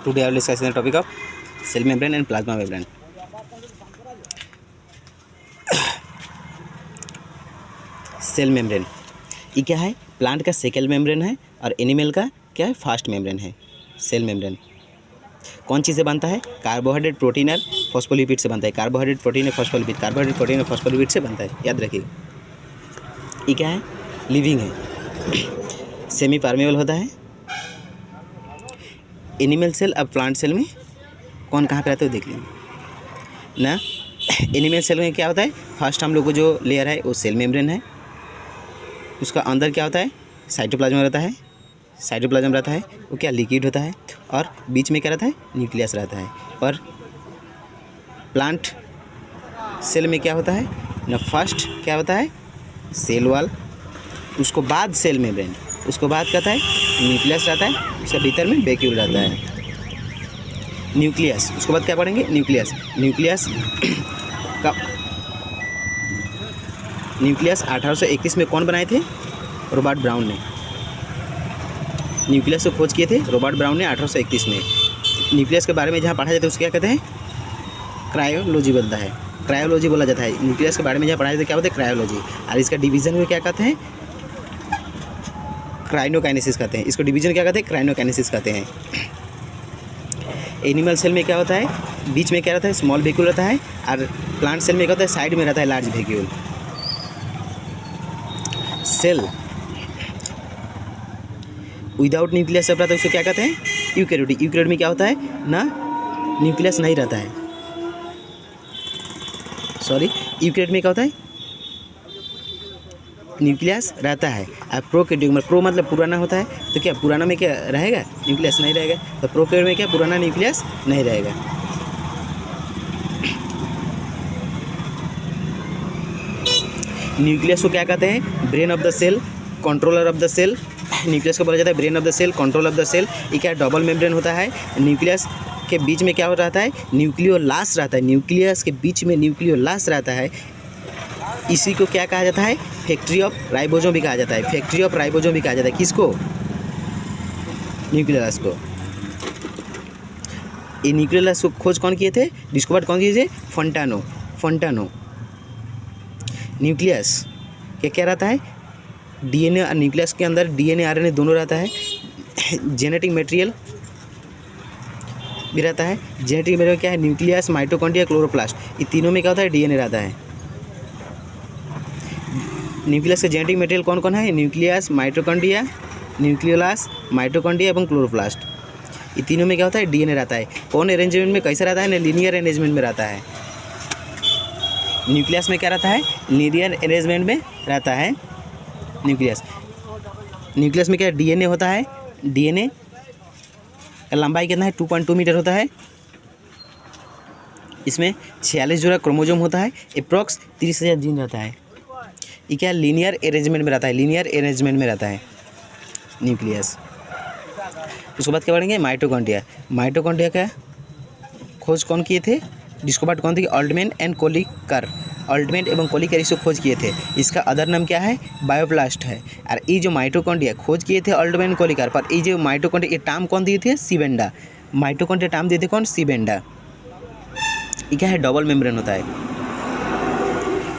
Today I will discuss the topic of cell membrane and plasma membrane. Cell membrane ये क्या है? Plant का shekel membrane है और एनिमल का क्या है? फास्ट मेम्ब्रेन है। सेल मेम्ब्रेन कौन चीज़ से बनता है? कार्बोहाइड्रेट, प्रोटीन और फॉस्फोलिपिड से बनता है। कार्बोहाइड्रेट, प्रोटीन और फॉस्फोलिपिड, कार्बोहाइड्रेट, प्रोटीन और फॉस्फोलिपिड से बनता है, याद रखिए। ये क्या है? लिविंग है, सेमी परमेबल होता है। एनिमल सेल अब प्लांट सेल में कौन कहाँ पे रहता है देख लीजिए ना। एनिमल सेल में क्या होता है? फर्स्ट हम लोग को जो लेयर है वो सेल मेम्ब्रेन है। उसका अंदर क्या होता है? साइटोप्लाज्म रहता है। साइटोप्लाज्म रहता है वो क्या? लिक्विड होता है। और बीच में क्या रहता है? न्यूक्लियस रहता है। और प्लांट सेल में क्या होता है ना? फर्स्ट क्या होता है? सेल वॉल, उसको बाद सेल मेम्ब्रेन, उसको बाद क्या होता है? न्यूक्लियस रहता है। उसके भीतर में वैक्यूल रहता है, न्यूक्लियस। उसके बाद क्या पढ़ेंगे? न्यूक्लियस। न्यूक्लियस का न्यूक्लियस 1831 में कौन बनाए थे? रॉबर्ट ब्राउन ने। न्यूक्लियस को खोज किए थे रॉबर्ट ब्राउन ने 1831 में। न्यूक्लियस के बारे में जहाँ पढ़ा जाता है उसको क्या कहते हैं? क्रायोलॉजी बोलता है, क्रायोलॉजी बोला जाता है। न्यूक्लियस के बारे में जहाँ पढ़ा जाता है क्या बोलते हैं? क्रायोलॉजी। और इसका डिवीज़न में क्या कहते हैं? क्राइनोकाइनेसिस कहते हैं। इसको डिवीज़न क्या कहते हैं? क्राइनोकाइनेसिस कहते हैं। एनिमल सेल में क्या होता है? बीच में क्या रहता है? स्मॉल वैक्यूल रहता है। और प्लांट सेल में क्या होता है? साइड में रहता है large vacuole. Cell without nucleus सब रहता है उसको क्या कहते हैं? यूकेरियोटिक। यूकेरियोट में क्या होता है ना? न्यूक्लियस नहीं रहता है। सॉरी, यूकेरियोट में क्या होता है? न्यूक्लियस रहता है। अब प्रोकैरियोट में, प्रो मतलब पुराना होता है, तो क्या पुराना में क्या रहेगा? न्यूक्लियस नहीं रहेगा। तो प्रोकैरियोट में क्या? पुराना न्यूक्लियस नहीं रहेगा। न्यूक्लियस को क्या कहते हैं? Brain of the cell, controller of the cell. Nucleus को बोला जाता है brain of the cell, control of the cell. ये क्या? डबल मेम्ब्रेन होता है। न्यूक्लियस के बीच में क्या हो रहता है? न्यूक्लियोलास रहता है। न्यूक्लियस के बीच में न्यूक्लियोलास रहता है। इसी को क्या कहा जाता है? फैक्ट्री ऑफ राइबोसोम भी कहा जाता है। फैक्ट्री ऑफ राइबोसोम भी कहा जाता है। किसको? न्यूक्लियोलास को। ये न्यूक्लियोलास को खोज कौन किए थे? डिस्कवर कौन किए थे? फंटानो। न्यूक्लियस क्या क्या रहता है? डीएनए और न्यूक्लियस के अंदर डीएनए आरएनए दोनों रहता है। जेनेटिक मटेरियल भी रहता है। जेनेटिक मटेरियल क्या है? न्यूक्लियस, माइटोकॉन्ड्रिया, क्लोरोप्लास्ट, ये तीनों में क्या होता है? डीएनए रहता है। न्यूक्लियस का जेनेटिक मटेरियल कौन कौन है? न्यूक्लियस, माइटोकॉन्ड्रिया, न्यूक्लियोलास, माइटोकॉन्ड्रिया এবং क्लोरोप्लास्ट, ये तीनों में क्या होता है? डीएनए रहता है। कौन अरेंजमेंट में कैसा रहता है? ना लीनियर अरेंजमेंट में रहता है। न्यूक्लियस में क्या रहता है? लीनियर अरेंजमेंट में रहता है न्यूक्लियस में क्या डीएनए होता है? डीएनए का लंबाई कितना है? 2.2 मीटर होता है। इसमें 46 जोड़ा क्रोमोसोम होता है। अप्रॉक्स 30,000 जीन रहता है। ये क्या? लीनियर अरेंजमेंट में रहता है। लीनियर अरेंजमेंट में रहता है न्यूक्लियस। उसके बाद क्या पढ़ेंगे? माइटोकॉन्ड्रिया। माइटोकॉन्ड्रिया का खोज कौन किए थे? डिस्कवर्ड कौन थे? Altman and Kolliker. ऑल्टमैन एवं कोलिकर इसको खोज किए थे। इसका अदर नाम क्या है? बायोप्लास्ट है। और ये जो माइटोकॉन्ड्रिया खोज किए थे ऑल्टमैन कोलिकर, पर ये जो माइटोकॉन्ड्रिया ये टर्म कौन दिए थे? सीबेंडा। माइटोकॉन्ड्रिया टर्म दिए थे कौन? सीबेंडा। ये क्या है? डबल मेम्ब्रेन होता है।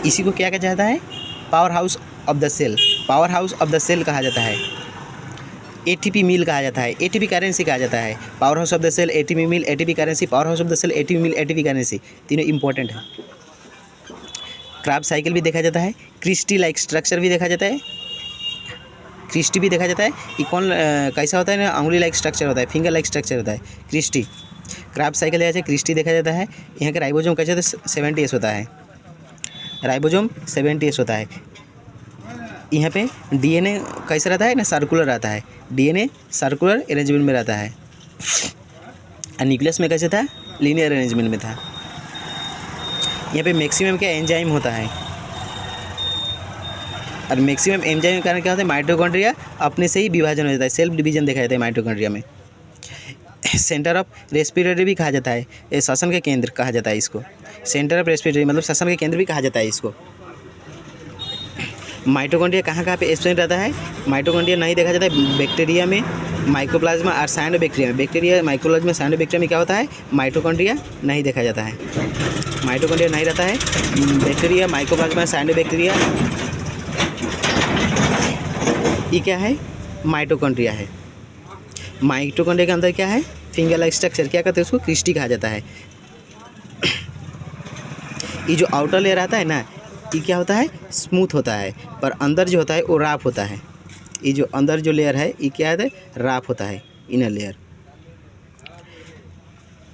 इसी को क्या कहा जाता है? Power house of the cell. Power house of the cell कहा जाता है। एटीपी मिल कहा जाता है। एटीपी करेंसी कहा जाता है। Power house of the cell, ATP mill, ATP currency. Power house of the cell, ATP mill, ATP currency, तीनों इंपॉर्टेंट है। क्राब साइकिल भी देखा जाता है। क्रिस्टी लाइक स्ट्रक्चर भी देखा जाता है। क्रिस्टी भी देखा जाता है। ये कौन कैसा होता है ना? अंगुली लाइक स्ट्रक्चर होता है, फिंगर लाइक स्ट्रक्चर होता है क्रिस्टी। क्राब साइकिल देखा जाता है, क्रिस्टी देखा जाता है। यहाँ का राइबोसोम कैसे होता है? 70S होता है। राइबोसोम 70S होता है। यहाँ पे डीएनए कैसा रहता है ना? सर्कुलर रहता है। डीएनए सर्कुलर अरेंजमेंट में रहता है। और न्यूक्लियस में कैसे था? लीनियर अरेंजमेंट में था। यहाँ पे मैक्सिमम क्या एंजाइम होता है? और मैक्सिमम एंजाइम के कारण क्या होता है? माइटोकॉन्ड्रिया अपने से ही विभाजन हो जाता है। सेल्फ डिवीजन देखा जाता है माइटोकॉन्ड्रिया में। सेंटर ऑफ रेस्पिरेटरी भी कहा जाता है। ये श्वसन का केंद्र कहा जाता है इसको। सेंटर ऑफ रेस्पिरेटरी मतलब श्वसन का केंद्र भी कहा जाता है इसको। माइटोकॉन्ड्रिया कहाँ कहाँ पे स्प्रेड रहता है? माइटोकॉन्ड्रिया नहीं देखा जाता है बैक्टीरिया में, माइकोप्लाज्मा और साइनोबैक्टीरिया, बैक्टीरिया माइकोप्लाज्मा साइनोबैक्टीरिया में क्या होता है, माइटोकॉन्ड्रिया नहीं देखा जाता है, माइटोकॉन्ड्रिया नहीं रहता है। बैक्टीरिया माइकोप्लाज्मा साइनोबैक्टीरिया ये क्या है, माइटोकॉन्ड्रिया है। माइटोकॉन्ड्रिया के अंदर क्या है, फिंगर लाइक स्ट्रक्चर, क्या कहते हैं उसको, क्रिस्टी कहा जाता है। ये जो आउटर लेयर आता है ना, ये क्या होता है, स्मूथ होता है, पर अंदर जो होता है वो राफ होता है। ये जो अंदर जो लेयर है ये क्या है, राफ होता है, इनर लेयर।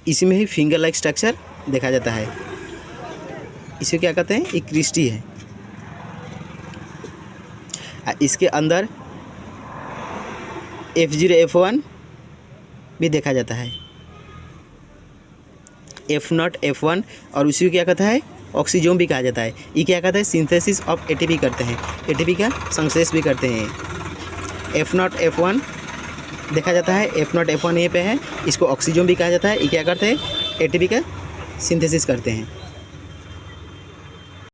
इसमें ही फिंगर लाइक स्ट्रक्चर देखा जाता है। इसे क्या कहते हैं, ये क्रिस्टी है। इसके अंदर F0 F1 भी देखा जाता है, F0 F1, और उसी को क्या कहता है, ऑक्सीजोम भी कहा जाता है। ये क्या कहता है, सिंथेसिस ऑफ एटीपी करते हैं, एटीपी का संश्लेष भी करते हैं। F0 F1 देखा जाता है, F0 F1 ये पे है, इसको ऑक्सीजोम भी कहा जाता है। ये क्या करते हैं, एटीपी का सिंथेसिस करते हैं।